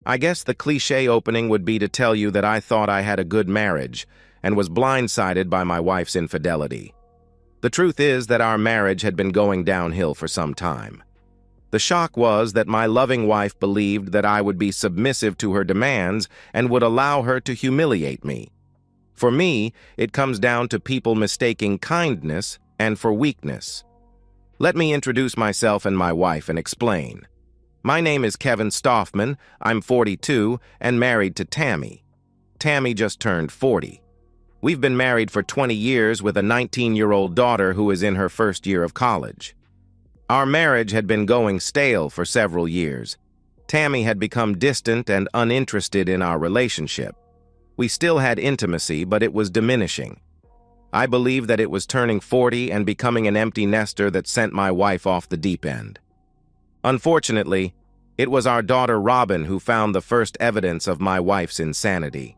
I guess the cliché opening would be to tell you that I thought I had a good marriage and was blindsided by my wife's infidelity. The truth is that our marriage had been going downhill for some time. The shock was that my loving wife believed that I would be submissive to her demands and would allow her to humiliate me. For me, it comes down to people mistaking kindness and for weakness. Let me introduce myself and my wife and explain. My name is Kevin Stoffman, I'm 42 and married to Tammy. Tammy just turned 40. We've been married for 20 years with a 19-year-old daughter who is in her first year of college. Our marriage had been going stale for several years. Tammy had become distant and uninterested in our relationship. We still had intimacy, but it was diminishing. I believe that it was turning 40 and becoming an empty nester that sent my wife off the deep end. Unfortunately, it was our daughter Robin who found the first evidence of my wife's insanity.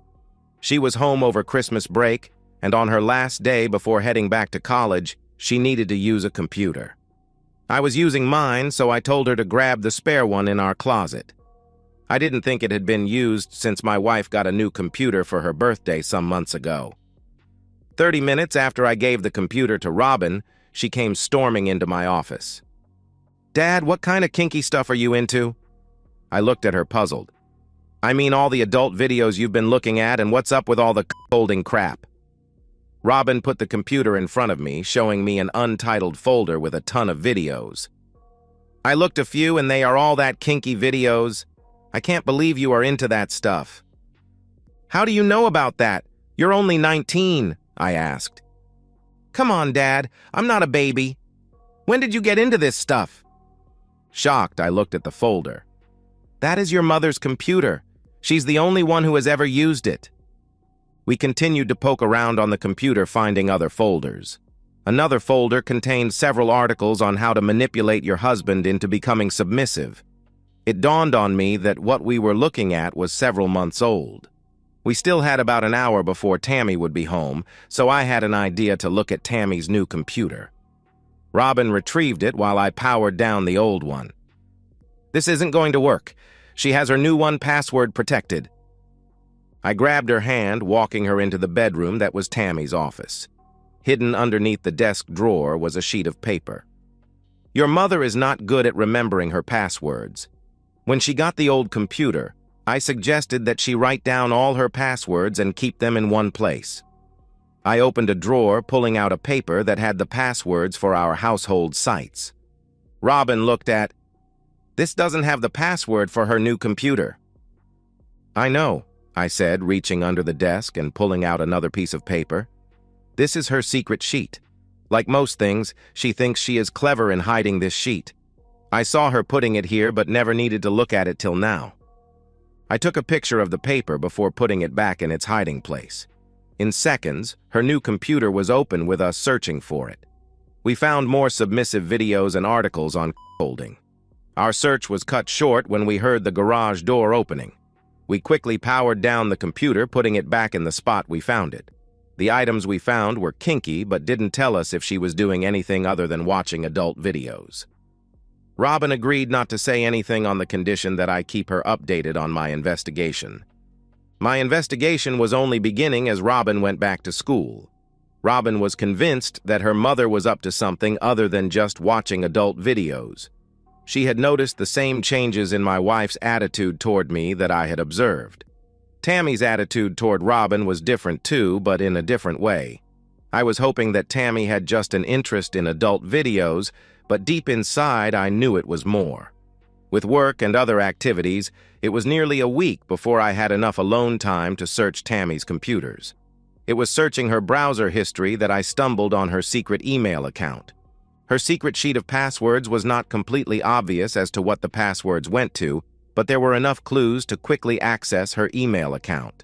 She was home over Christmas break, and on her last day before heading back to college, she needed to use a computer. I was using mine, so I told her to grab the spare one in our closet. I didn't think it had been used since my wife got a new computer for her birthday some months ago. 30 minutes after I gave the computer to Robin, she came storming into my office. "Dad, what kind of kinky stuff are you into?" I looked at her puzzled. "I mean all the adult videos you've been looking at, and what's up with all the holding crap?" Robin put the computer in front of me, showing me an untitled folder with a ton of videos. "I looked a few and they are all that kinky videos. I can't believe you are into that stuff." "How do you know about that? You're only 19, I asked. "Come on, Dad, I'm not a baby. When did you get into this stuff?" Shocked, I looked at the folder. "That is your mother's computer. She's the only one who has ever used it." We continued to poke around on the computer, finding other folders. Another folder contained several articles on how to manipulate your husband into becoming submissive. It dawned on me that what we were looking at was several months old. We still had about an hour before Tammy would be home, so I had an idea to look at Tammy's new computer. Robin retrieved it while I powered down the old one. "This isn't going to work. She has her new one password protected." I grabbed her hand, walking her into the bedroom that was Tammy's office. Hidden underneath the desk drawer was a sheet of paper. "Your mother is not good at remembering her passwords. When she got the old computer, I suggested that she write down all her passwords and keep them in one place." I opened a drawer, pulling out a paper that had the passwords for our household sites. Robin looked at, "This doesn't have the password for her new computer." "I know," I said, reaching under the desk and pulling out another piece of paper. "This is her secret sheet. Like most things, she thinks she is clever in hiding this sheet. I saw her putting it here but never needed to look at it till now." I took a picture of the paper before putting it back in its hiding place. In seconds, her new computer was open with us searching for it. We found more submissive videos and articles on holding. Our search was cut short when we heard the garage door opening. We quickly powered down the computer, putting it back in the spot we found it. The items we found were kinky but didn't tell us if she was doing anything other than watching adult videos. Robin agreed not to say anything on the condition that I keep her updated on my investigation. My investigation was only beginning as Robin went back to school. Robin was convinced that her mother was up to something other than just watching adult videos. She had noticed the same changes in my wife's attitude toward me that I had observed. Tammy's attitude toward Robin was different too, but in a different way. I was hoping that Tammy had just an interest in adult videos, but deep inside I knew it was more. With work and other activities, it was nearly a week before I had enough alone time to search Tammy's computers. It was searching her browser history that I stumbled on her secret email account. Her secret sheet of passwords was not completely obvious as to what the passwords went to, but there were enough clues to quickly access her email account.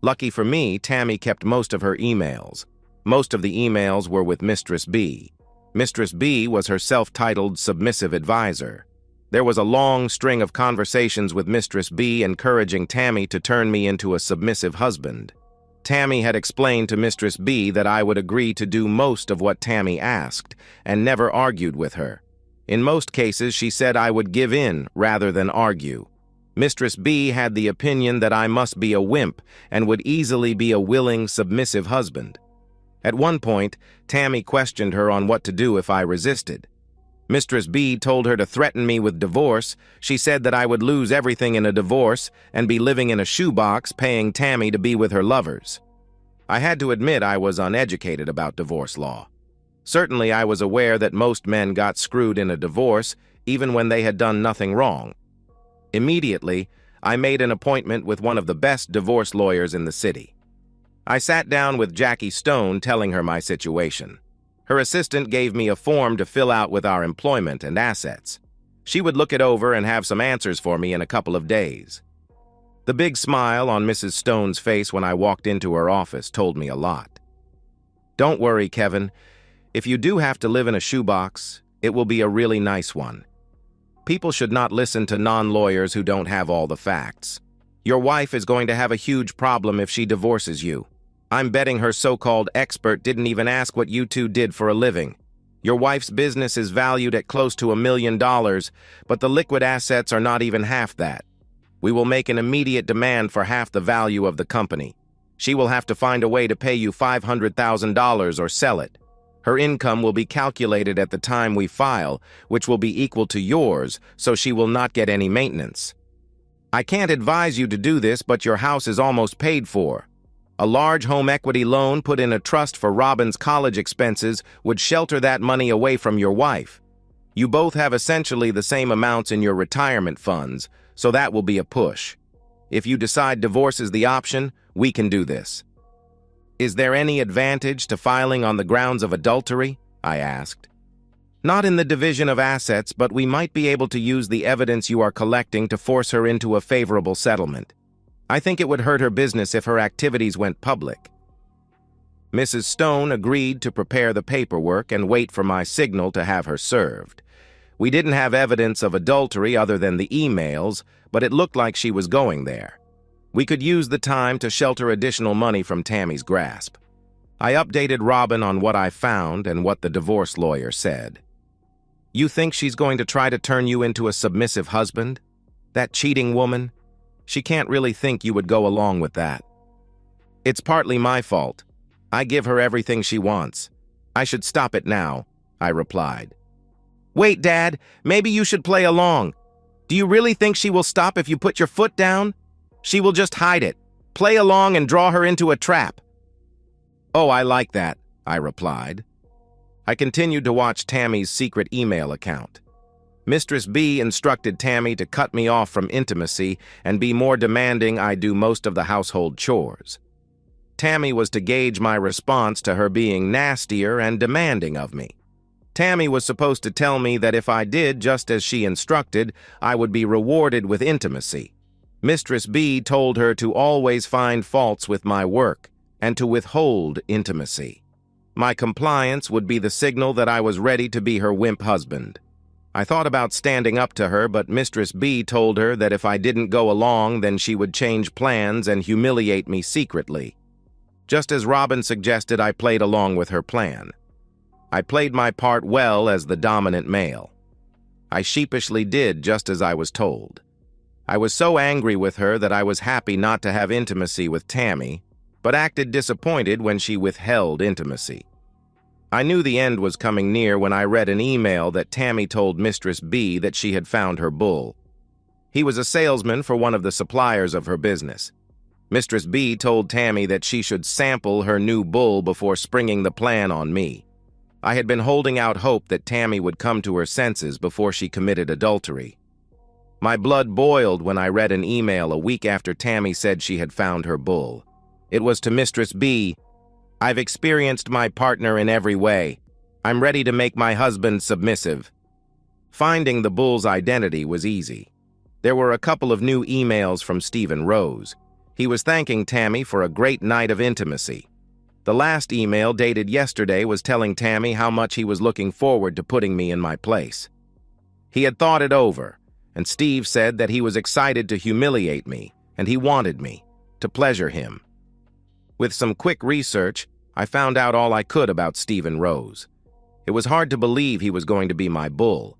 Lucky for me, Tammy kept most of her emails. Most of the emails were with Mistress B. Mistress B was her self-titled submissive advisor. There was a long string of conversations with Mistress B encouraging Tammy to turn me into a submissive husband. Tammy had explained to Mistress B that I would agree to do most of what Tammy asked, and never argued with her. In most cases, she said I would give in rather than argue. Mistress B had the opinion that I must be a wimp and would easily be a willing, submissive husband. At one point, Tammy questioned her on what to do if I resisted. Mistress B told her to threaten me with divorce. She said that I would lose everything in a divorce and be living in a shoebox paying Tammy to be with her lovers. I had to admit I was uneducated about divorce law. Certainly I was aware that most men got screwed in a divorce even when they had done nothing wrong. Immediately, I made an appointment with one of the best divorce lawyers in the city. I sat down with Jackie Stone telling her my situation. Her assistant gave me a form to fill out with our employment and assets. She would look it over and have some answers for me in a couple of days. The big smile on Mrs. Stone's face when I walked into her office told me a lot. Don't worry, Kevin. If you do have to live in a shoebox, it will be a really nice one. People should not listen to non-lawyers who don't have all the facts. Your wife is going to have a huge problem if she divorces you. I'm betting her so-called expert didn't even ask what you two did for a living. Your wife's business is valued at close to $1 million, but the liquid assets are not even half that. We will make an immediate demand for half the value of the company. She will have to find a way to pay you $500,000 or sell it. Her income will be calculated at the time we file, which will be equal to yours, so she will not get any maintenance. I can't advise you to do this, but your house is almost paid for. A large home equity loan put in a trust for Robin's college expenses would shelter that money away from your wife. You both have essentially the same amounts in your retirement funds, so that will be a push. If you decide divorce is the option, we can do this. Is there any advantage to filing on the grounds of adultery? I asked. Not in the division of assets, but we might be able to use the evidence you are collecting to force her into a favorable settlement. I think it would hurt her business if her activities went public. Mrs. Stone agreed to prepare the paperwork and wait for my signal to have her served. We didn't have evidence of adultery other than the emails, but it looked like she was going there. We could use the time to shelter additional money from Tammy's grasp. I updated Robin on what I found and what the divorce lawyer said. You think she's going to try to turn you into a submissive husband? That cheating woman? She can't really think you would go along with that. It's partly my fault. I give her everything she wants. I should stop it now, I replied. Wait, Dad, maybe you should play along. Do you really think she will stop if you put your foot down? She will just hide it. Play along and draw her into a trap. Oh, I like that, I replied. I continued to watch Tammy's secret email account. Mistress B instructed Tammy to cut me off from intimacy and be more demanding I do most of the household chores. Tammy was to gauge my response to her being nastier and demanding of me. Tammy was supposed to tell me that if I did just as she instructed, I would be rewarded with intimacy. Mistress B told her to always find faults with my work and to withhold intimacy. My compliance would be the signal that I was ready to be her wimp husband. I thought about standing up to her, but Mistress B told her that if I didn't go along, then she would change plans and humiliate me secretly. Just as Robin suggested, I played along with her plan. I played my part well as the dominant male. I sheepishly did just as I was told. I was so angry with her that I was happy not to have intimacy with Tammy, but acted disappointed when she withheld intimacy. I knew the end was coming near when I read an email that Tammy told Mistress B that she had found her bull. He was a salesman for one of the suppliers of her business. Mistress B told Tammy that she should sample her new bull before springing the plan on me. I had been holding out hope that Tammy would come to her senses before she committed adultery. My blood boiled when I read an email a week after Tammy said she had found her bull. It was to Mistress B. I've experienced my partner in every way. I'm ready to make my husband submissive. Finding the bull's identity was easy. There were a couple of new emails from Stephen Rose. He was thanking Tammy for a great night of intimacy. The last email, dated yesterday, was telling Tammy how much he was looking forward to putting me in my place. He had thought it over, and Steve said that he was excited to humiliate me, and he wanted me, to pleasure him. With some quick research, I found out all I could about Stephen Rose. It was hard to believe he was going to be my bull.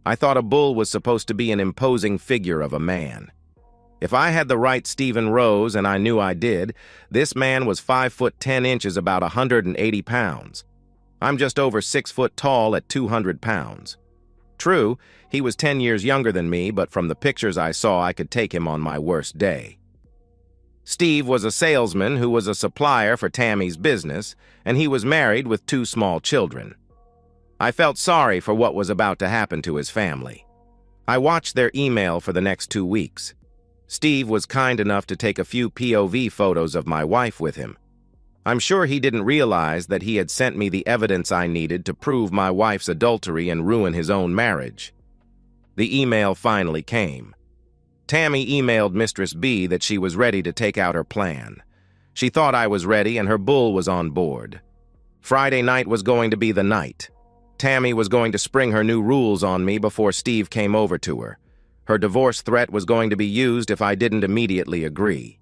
I thought a bull was supposed to be an imposing figure of a man. If I had the right Stephen Rose, and I knew I did, this man was 5 foot 10 inches, about 180 pounds. I'm just over 6 foot tall at 200 pounds. True, he was 10 years younger than me, but from the pictures I saw, I could take him on my worst day. Steve was a salesman who was a supplier for Tammy's business, and he was married with 2 small children. I felt sorry for what was about to happen to his family. I watched their email for the next 2 weeks. Steve was kind enough to take a few POV photos of my wife with him. I'm sure he didn't realize that he had sent me the evidence I needed to prove my wife's adultery and ruin his own marriage. The email finally came. Tammy emailed Mistress B that she was ready to take out her plan. She thought I was ready and her bull was on board. Friday night was going to be the night. Tammy was going to spring her new rules on me before Steve came over to her. Her divorce threat was going to be used if I didn't immediately agree.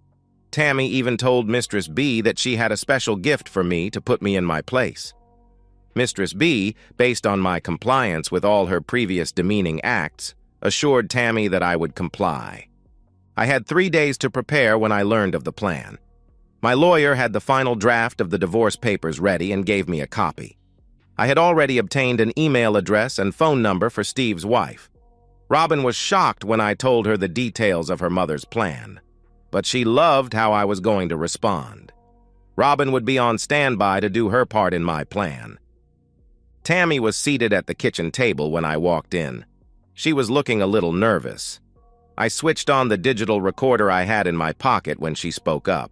Tammy even told Mistress B that she had a special gift for me to put me in my place. Mistress B, based on my compliance with all her previous demeaning acts, assured Tammy that I would comply. I had 3 days to prepare when I learned of the plan. My lawyer had the final draft of the divorce papers ready and gave me a copy. I had already obtained an email address and phone number for Steve's wife. Robin was shocked when I told her the details of her mother's plan, but she loved how I was going to respond. Robin would be on standby to do her part in my plan. Tammy was seated at the kitchen table when I walked in. She was looking a little nervous. I switched on the digital recorder I had in my pocket when she spoke up.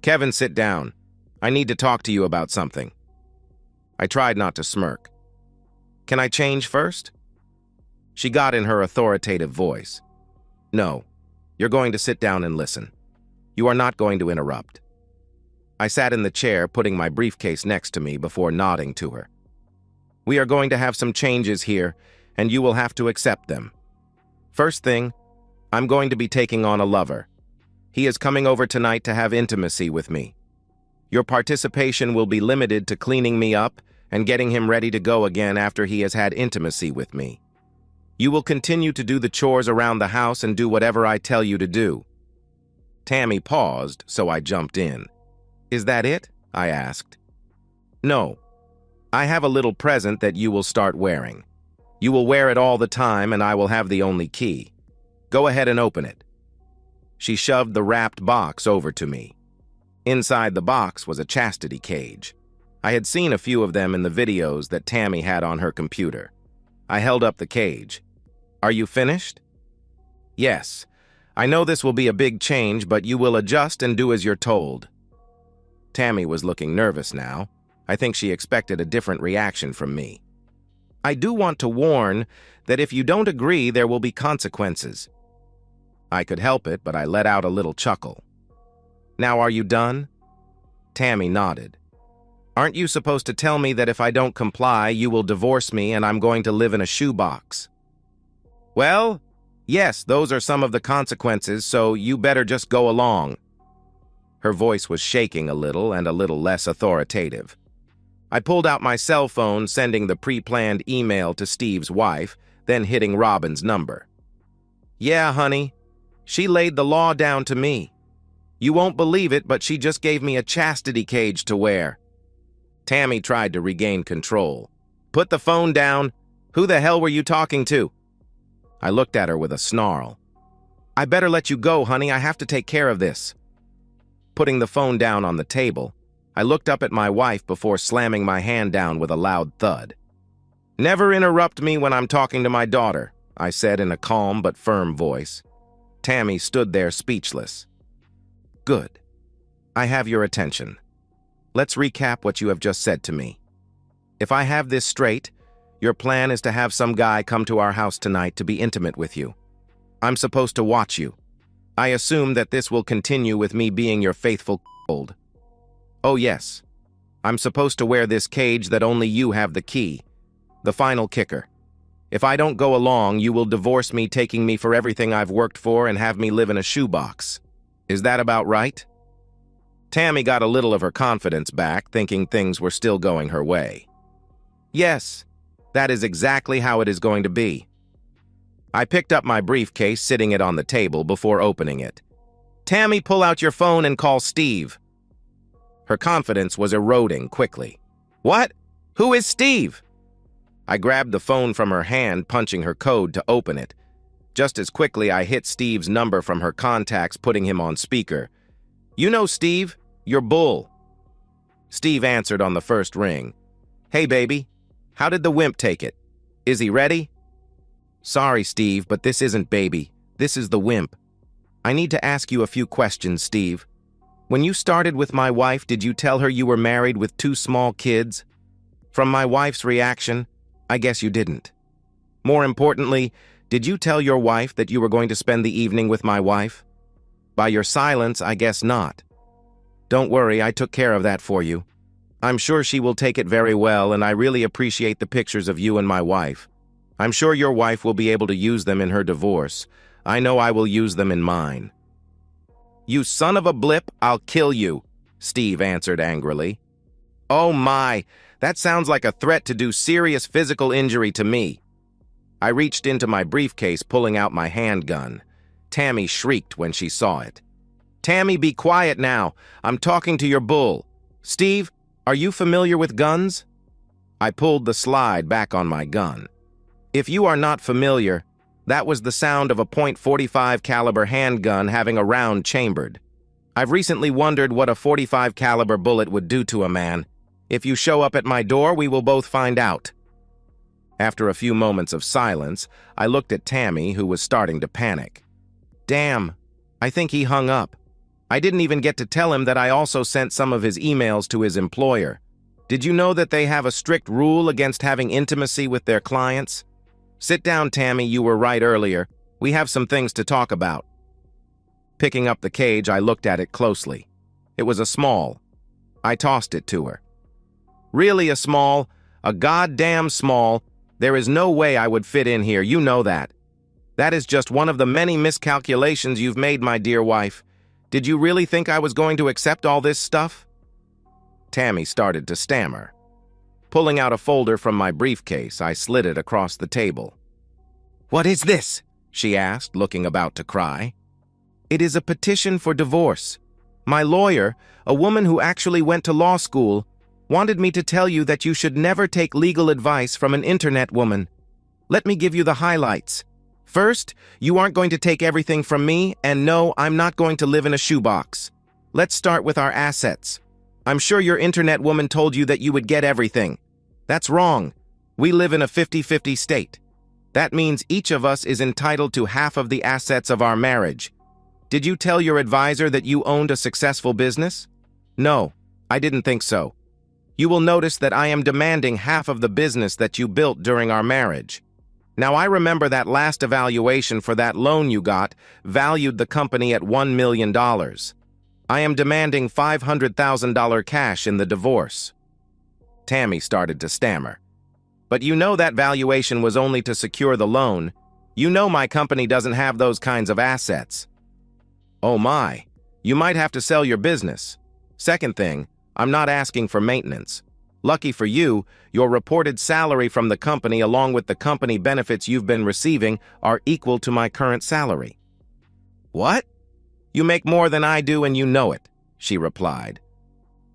"Kevin, sit down. I need to talk to you about something." I tried not to smirk. "Can I change first?" She got in her authoritative voice. "No, you're going to sit down and listen. You are not going to interrupt." I sat in the chair, putting my briefcase next to me before nodding to her. "We are going to have some changes here, and you will have to accept them. First thing, I'm going to be taking on a lover. He is coming over tonight to have intimacy with me. Your participation will be limited to cleaning me up and getting him ready to go again after he has had intimacy with me. You will continue to do the chores around the house and do whatever I tell you to do." Tammy paused, so I jumped in. "Is that it?" I asked. "No. I have a little present that you will start wearing. You will wear it all the time, and I will have the only key. Go ahead and open it." She shoved the wrapped box over to me. Inside the box was a chastity cage. I had seen a few of them in the videos that Tammy had on her computer. I held up the cage. "Are you finished?" "Yes. I know this will be a big change, but you will adjust and do as you're told." Tammy was looking nervous now. I think she expected a different reaction from me. "I do want to warn that if you don't agree, there will be consequences." I could help it, but I let out a little chuckle. "Now are you done?" Tammy nodded. "Aren't you supposed to tell me that if I don't comply, you will divorce me and I'm going to live in a shoebox?" "Well, yes, those are some of the consequences, so you better just go along." Her voice was shaking a little and a little less authoritative. I pulled out my cell phone, sending the pre-planned email to Steve's wife, then hitting Robin's number. "Yeah, honey. She laid the law down to me. You won't believe it, but she just gave me a chastity cage to wear." Tammy tried to regain control. "Put the phone down. Who the hell were you talking to?" I looked at her with a snarl. "I better let you go, honey. I have to take care of this." Putting the phone down on the table, I looked up at my wife before slamming my hand down with a loud thud. "Never interrupt me when I'm talking to my daughter," I said in a calm but firm voice. Tammy stood there speechless. "Good. I have your attention. Let's recap what you have just said to me. If I have this straight, your plan is to have some guy come to our house tonight to be intimate with you. I'm supposed to watch you. I assume that this will continue with me being your faithful c***old. Oh yes, I'm supposed to wear this cage that only you have the key. The final kicker. If I don't go along, you will divorce me, taking me for everything I've worked for and have me live in a shoebox. Is that about right?" Tammy got a little of her confidence back, thinking things were still going her way. "Yes, that is exactly how it is going to be." I picked up my briefcase, sitting it on the table before opening it. "Tammy, pull out your phone and call Steve." Her confidence was eroding quickly. "What? Who is Steve?" I grabbed the phone from her hand, punching her code to open it. Just as quickly, I hit Steve's number from her contacts, putting him on speaker. "You know Steve? Your bull." Steve answered on the first ring. "Hey, baby. How did the wimp take it? Is he ready?" "Sorry, Steve, but this isn't baby. This is the wimp. I need to ask you a few questions, Steve. When you started with my wife, did you tell her you were married with 2 small kids? From my wife's reaction, I guess you didn't. More importantly, did you tell your wife that you were going to spend the evening with my wife? By your silence, I guess not. Don't worry, I took care of that for you. I'm sure she will take it very well, and I really appreciate the pictures of you and my wife. I'm sure your wife will be able to use them in her divorce. I know I will use them in mine." "You son of a blip, I'll kill you," Steve answered angrily. "Oh my, that sounds like a threat to do serious physical injury to me." I reached into my briefcase, pulling out my handgun. Tammy shrieked when she saw it. "Tammy, be quiet now. I'm talking to your bull. Steve, are you familiar with guns?" I pulled the slide back on my gun. "If you are not familiar, that was the sound of a .45 caliber handgun having a round chambered. I've recently wondered what a .45 caliber bullet would do to a man. If you show up at my door, we will both find out." After a few moments of silence, I looked at Tammy, who was starting to panic. "Damn, I think he hung up. I didn't even get to tell him that I also sent some of his emails to his employer. Did you know that they have a strict rule against having intimacy with their clients? Sit down, Tammy, you were right earlier. We have some things to talk about." Picking up the cage, I looked at it closely. It was a small. I tossed it to her. "Really a small? A goddamn small? There is no way I would fit in here, you know that. That is just one of the many miscalculations you've made, my dear wife. Did you really think I was going to accept all this stuff?" Tammy started to stammer. Pulling out a folder from my briefcase, I slid it across the table. "What is this?" she asked, looking about to cry. "It is a petition for divorce. My lawyer, a woman who actually went to law school, wanted me to tell you that you should never take legal advice from an internet woman. Let me give you the highlights. First, you aren't going to take everything from me, and no, I'm not going to live in a shoebox. Let's start with our assets. I'm sure your internet woman told you that you would get everything. That's wrong. We live in a 50-50 state. That means each of us is entitled to half of the assets of our marriage. Did you tell your advisor that you owned a successful business? No, I didn't think so. You will notice that I am demanding half of the business that you built during our marriage. Now, I remember that last evaluation for that loan you got valued the company at $1 million. I am demanding $500,000 cash in the divorce." Tammy started to stammer. "But you know that valuation was only to secure the loan. You know my company doesn't have those kinds of assets." "Oh my, you might have to sell your business. Second thing, I'm not asking for maintenance. Lucky for you, your reported salary from the company along with the company benefits you've been receiving are equal to my current salary." "What? You make more than I do and you know it," she replied.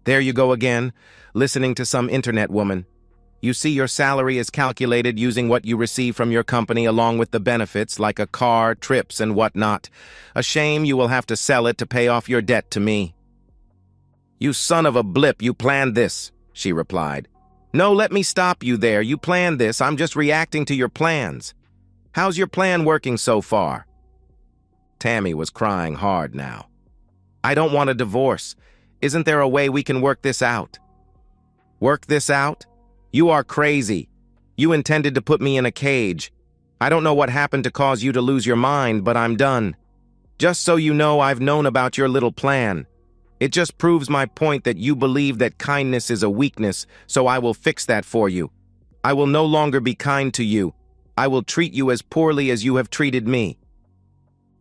"There you go again, listening to some internet woman. You see, your salary is calculated using what you receive from your company along with the benefits like a car, trips, and whatnot. A shame you will have to sell it to pay off your debt to me." "You son of a blip, you planned this," she replied. "No, let me stop you there. You planned this. I'm just reacting to your plans. How's your plan working so far?" Tammy was crying hard now. "I don't want a divorce. Isn't there a way we can work this out?" "Work this out? You are crazy. You intended to put me in a cage. I don't know what happened to cause you to lose your mind, but I'm done. Just so you know, I've known about your little plan. It just proves my point that you believe that kindness is a weakness, so I will fix that for you. I will no longer be kind to you. I will treat you as poorly as you have treated me."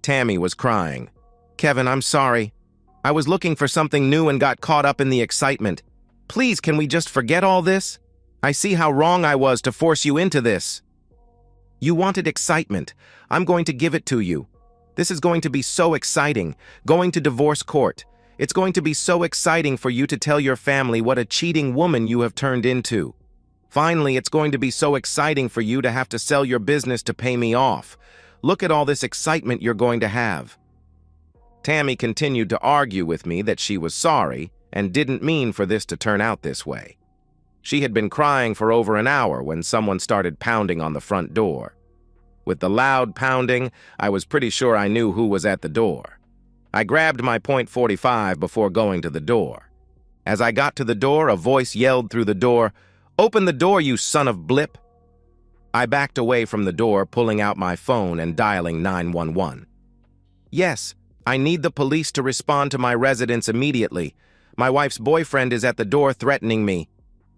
Tammy was crying. "Kevin, I'm sorry. I was looking for something new and got caught up in the excitement. Please, can we just forget all this? I see how wrong I was to force you into this." You wanted excitement. I'm going to give it to you. This is going to be so exciting, going to divorce court. It's going to be so exciting for you to tell your family what a cheating woman you have turned into. Finally, it's going to be so exciting for you to have to sell your business to pay me off. Look at all this excitement you're going to have." Tammy continued to argue with me that she was sorry and didn't mean for this to turn out this way. She had been crying for over an hour when someone started pounding on the front door. With the loud pounding, I was pretty sure I knew who was at the door. I grabbed my .45 before going to the door. As I got to the door, a voice yelled through the door, "Open the door, you son of blip!" I backed away from the door, pulling out my phone and dialing 911. "Yes, I need the police to respond to my residence immediately. My wife's boyfriend is at the door threatening me.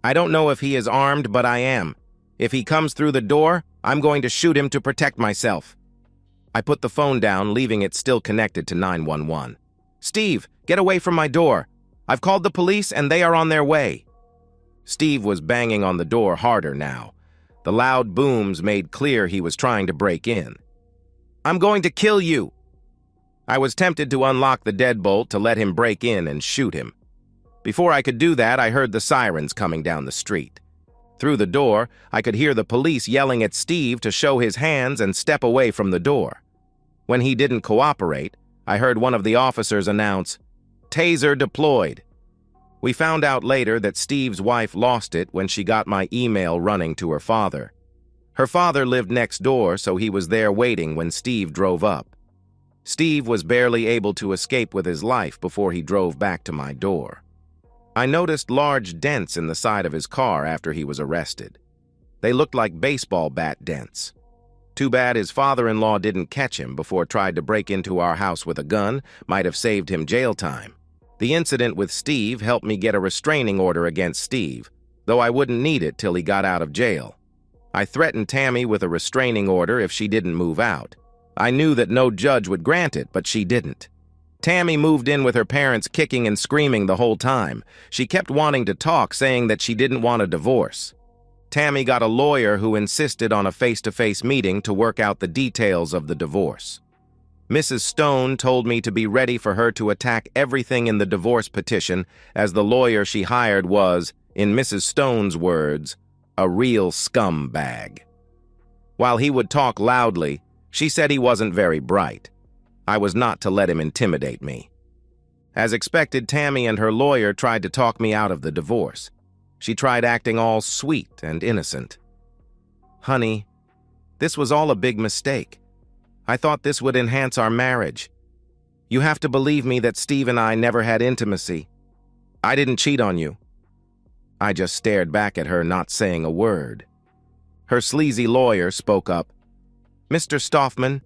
I don't know if he is armed, but I am. If he comes through the door, I'm going to shoot him to protect myself." I put the phone down, leaving it still connected to 911. "Steve, get away from my door. I've called the police and they are on their way." Steve was banging on the door harder now. The loud booms made clear he was trying to break in. "I'm going to kill you." I was tempted to unlock the deadbolt to let him break in and shoot him. Before I could do that, I heard the sirens coming down the street. Through the door, I could hear the police yelling at Steve to show his hands and step away from the door. When he didn't cooperate, I heard one of the officers announce, "Taser deployed." We found out later that Steve's wife lost it when she got my email running to her father. Her father lived next door, so he was there waiting when Steve drove up. Steve was barely able to escape with his life before he drove back to my door. I noticed large dents in the side of his car after he was arrested. They looked like baseball bat dents. Too bad his father-in-law didn't catch him before tried to break into our house with a gun, might have saved him jail time. The incident with Steve helped me get a restraining order against Steve, though I wouldn't need it till he got out of jail. I threatened Tammy with a restraining order if she didn't move out. I knew that no judge would grant it, but she didn't. Tammy moved in with her parents kicking and screaming the whole time. She kept wanting to talk, saying that she didn't want a divorce. Tammy got a lawyer who insisted on a face-to-face meeting to work out the details of the divorce. Mrs. Stone told me to be ready for her to attack everything in the divorce petition, as the lawyer she hired was, in Mrs. Stone's words, a real scumbag. While he would talk loudly, she said he wasn't very bright. I was not to let him intimidate me. As expected, Tammy and her lawyer tried to talk me out of the divorce. She tried acting all sweet and innocent. "Honey, this was all a big mistake. I thought this would enhance our marriage. You have to believe me that Steve and I never had intimacy. I didn't cheat on you." I just stared back at her, not saying a word. Her sleazy lawyer spoke up. "Mr. Stoffman,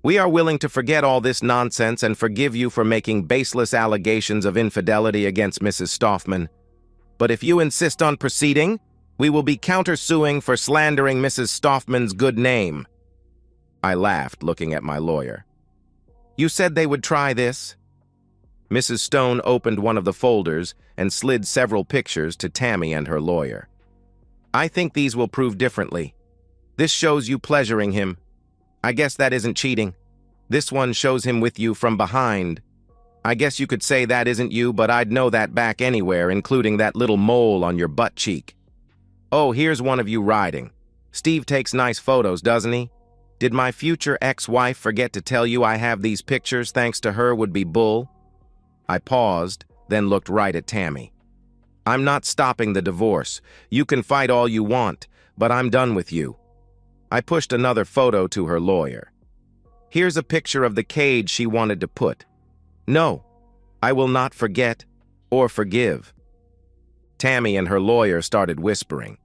we are willing to forget all this nonsense and forgive you for making baseless allegations of infidelity against Mrs. Stoffman. But if you insist on proceeding, we will be countersuing for slandering Mrs. Stoffman's good name." I laughed, looking at my lawyer. "You said they would try this?" Mrs. Stone opened one of the folders and slid several pictures to Tammy and her lawyer. "I think these will prove differently. This shows you pleasuring him. I guess that isn't cheating. This one shows him with you from behind. I guess you could say that isn't you, but I'd know that back anywhere, including that little mole on your butt cheek. Oh, here's one of you riding. Steve takes nice photos, doesn't he? Did my future ex-wife forget to tell you I have these pictures thanks to her would-be bull?" I paused, then looked right at Tammy. "I'm not stopping the divorce. You can fight all you want, but I'm done with you." I pushed another photo to her lawyer. "Here's a picture of the cage she wanted to put. No, I will not forget or forgive." Tammy and her lawyer started whispering.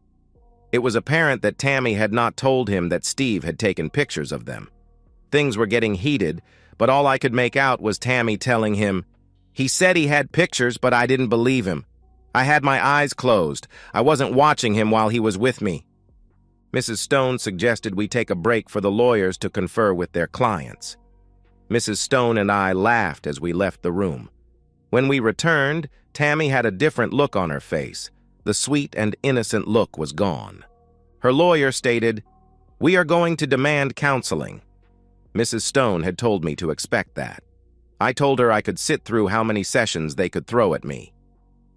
It was apparent that Tammy had not told him that Steve had taken pictures of them. Things were getting heated, but all I could make out was Tammy telling him, "He said he had pictures, but I didn't believe him. I had my eyes closed. I wasn't watching him while he was with me." Mrs. Stone suggested we take a break for the lawyers to confer with their clients. Mrs. Stone and I laughed as we left the room. When we returned, Tammy had a different look on her face. The sweet and innocent look was gone. Her lawyer stated, We are going to demand counseling. Mrs. Stone had told me to expect that. I told her I could sit through how many sessions they could throw at me.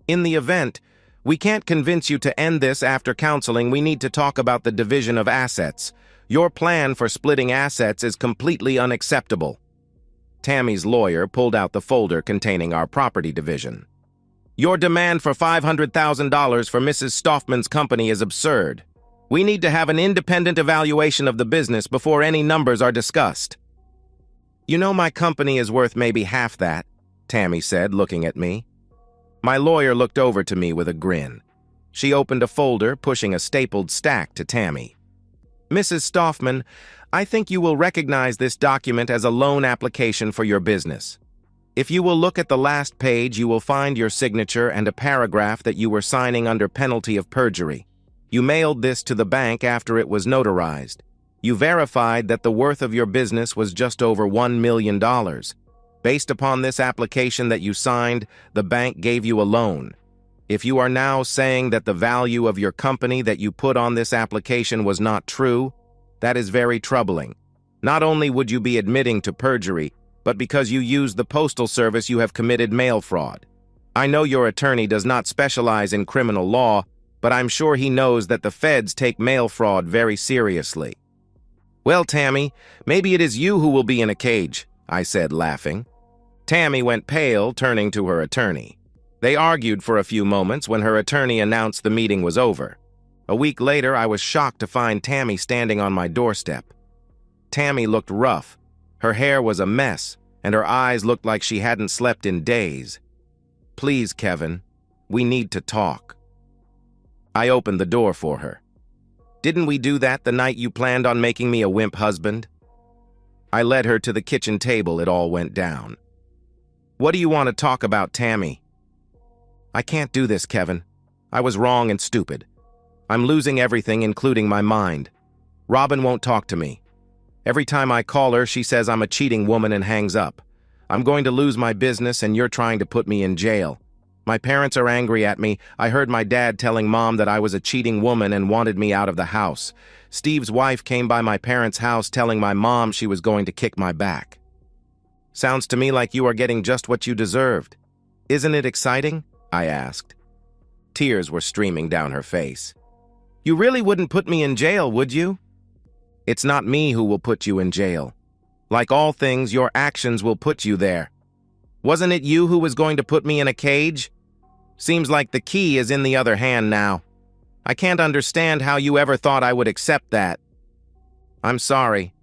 In the event, we can't convince you to end this after counseling. We need to talk about the division of assets. Your plan for splitting assets is completely unacceptable. Tammy's lawyer pulled out the folder containing our property division. Your demand for $500,000 for Mrs. Stoffman's company is absurd. We need to have an independent evaluation of the business before any numbers are discussed. You know, my company is worth maybe half that, Tammy said, looking at me. My lawyer looked over to me with a grin. She opened a folder, pushing a stapled stack to Tammy. Mrs. Stoffman, I think you will recognize this document as a loan application for your business. If you will look at the last page, you will find your signature and a paragraph that you were signing under penalty of perjury. You mailed this to the bank after it was notarized. You verified that the worth of your business was just over $1 million. Based upon this application that you signed, the bank gave you a loan. If you are now saying that the value of your company that you put on this application was not true, that is very troubling. Not only would you be admitting to perjury, but because you used the postal service, you have committed mail fraud. I know your attorney does not specialize in criminal law, but I'm sure he knows that the feds take mail fraud very seriously. Well, Tammy, maybe it is you who will be in a cage, I said, laughing. Tammy went pale, turning to her attorney. They argued for a few moments when her attorney announced the meeting was over. A week later, I was shocked to find Tammy standing on my doorstep. Tammy looked rough. Her hair was a mess, and her eyes looked like she hadn't slept in days. Please, Kevin, we need to talk. I opened the door for her. Didn't we do that the night you planned on making me a wimp husband? I led her to the kitchen table. It all went down. What do you want to talk about, Tammy? I can't do this, Kevin. I was wrong and stupid. I'm losing everything, including my mind. Robin won't talk to me. Every time I call her, she says I'm a cheating woman and hangs up. I'm going to lose my business, and you're trying to put me in jail. My parents are angry at me. I heard my dad telling Mom that I was a cheating woman and wanted me out of the house. Steve's wife came by my parents' house telling my mom she was going to kick my back. Sounds to me like you are getting just what you deserved. Isn't it exciting? I asked. Tears were streaming down her face. You really wouldn't put me in jail, would you? It's not me who will put you in jail. Like all things, your actions will put you there. Wasn't it you who was going to put me in a cage? Seems like the key is in the other hand now. I can't understand how you ever thought I would accept that. I'm sorry.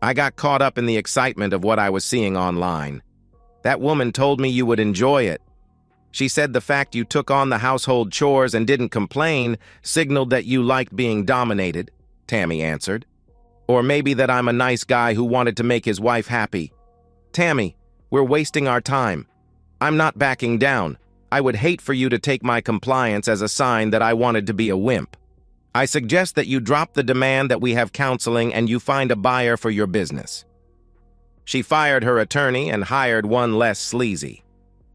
I got caught up in the excitement of what I was seeing online. That woman told me you would enjoy it. She said the fact you took on the household chores and didn't complain signaled that you liked being dominated, Tammy answered. Or maybe that I'm a nice guy who wanted to make his wife happy. Tammy, we're wasting our time. I'm not backing down. I would hate for you to take my compliance as a sign that I wanted to be a wimp. I suggest that you drop the demand that we have counseling and you find a buyer for your business. She fired her attorney and hired one less sleazy.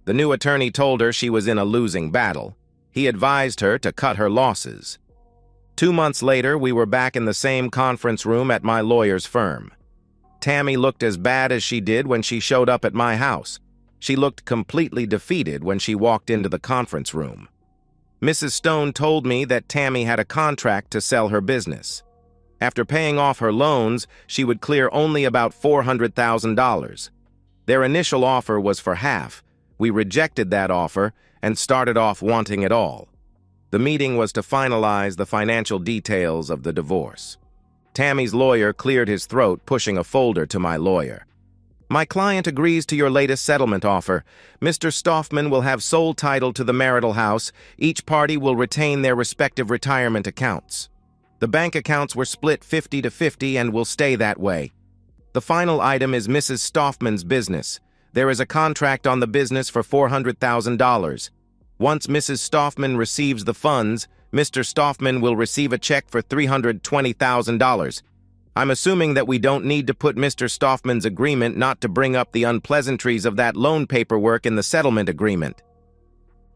The new attorney told her she was in a losing battle. He advised her to cut her losses. 2 months later, we were back in the same conference room at my lawyer's firm. Tammy looked as bad as she did when she showed up at my house. She looked completely defeated when she walked into the conference room. Mrs. Stone told me that Tammy had a contract to sell her business. After paying off her loans, she would clear only about $400,000. Their initial offer was for half. We rejected that offer and started off wanting it all. The meeting was to finalize the financial details of the divorce. Tammy's lawyer cleared his throat, pushing a folder to my lawyer. My client agrees to your latest settlement offer. Mr. Stoffman will have sole title to the marital house. Each party will retain their respective retirement accounts. The bank accounts were split 50-50 and will stay that way. The final item is Mrs. Stoffman's business. There is a contract on the business for $400,000. Once Mrs. Stoffman receives the funds, Mr. Stoffman will receive a check for $320,000. I'm assuming that we don't need to put Mr. Stoffman's agreement not to bring up the unpleasantries of that loan paperwork in the settlement agreement.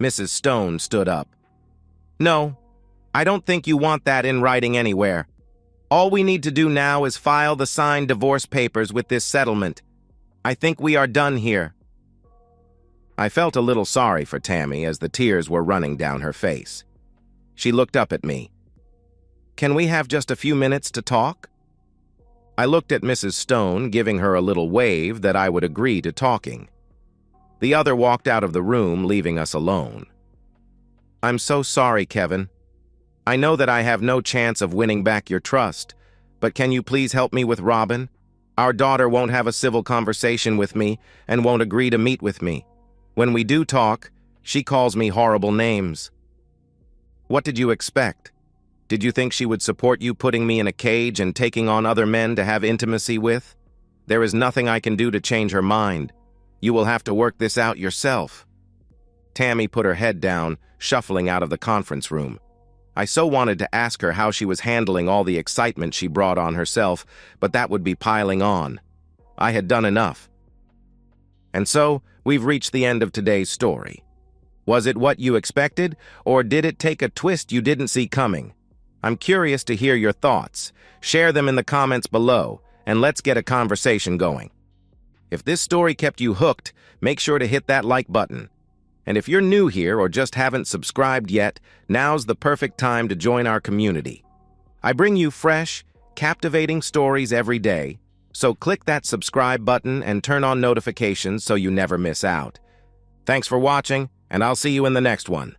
Mrs. Stone stood up. No, I don't think you want that in writing anywhere. All we need to do now is file the signed divorce papers with this settlement. I think we are done here." I felt a little sorry for Tammy as the tears were running down her face. She looked up at me. "Can we have just a few minutes to talk?" I looked at Mrs. Stone, giving her a little wave that I would agree to talking. The other walked out of the room, leaving us alone. "I'm so sorry, Kevin. I know that I have no chance of winning back your trust, but can you please help me with Robin? Our daughter won't have a civil conversation with me and won't agree to meet with me. When we do talk, she calls me horrible names." "What did you expect? Did you think she would support you putting me in a cage and taking on other men to have intimacy with? There is nothing I can do to change her mind. You will have to work this out yourself." Tammy put her head down, shuffling out of the conference room. I so wanted to ask her how she was handling all the excitement she brought on herself, but that would be piling on. I had done enough. And so, we've reached the end of today's story. Was it what you expected, or did it take a twist you didn't see coming? I'm curious to hear your thoughts. Share them in the comments below, and let's get a conversation going. If this story kept you hooked, make sure to hit that like button. And if you're new here or just haven't subscribed yet, now's the perfect time to join our community. I bring you fresh, captivating stories every day, so click that subscribe button and turn on notifications so you never miss out. Thanks for watching, and I'll see you in the next one.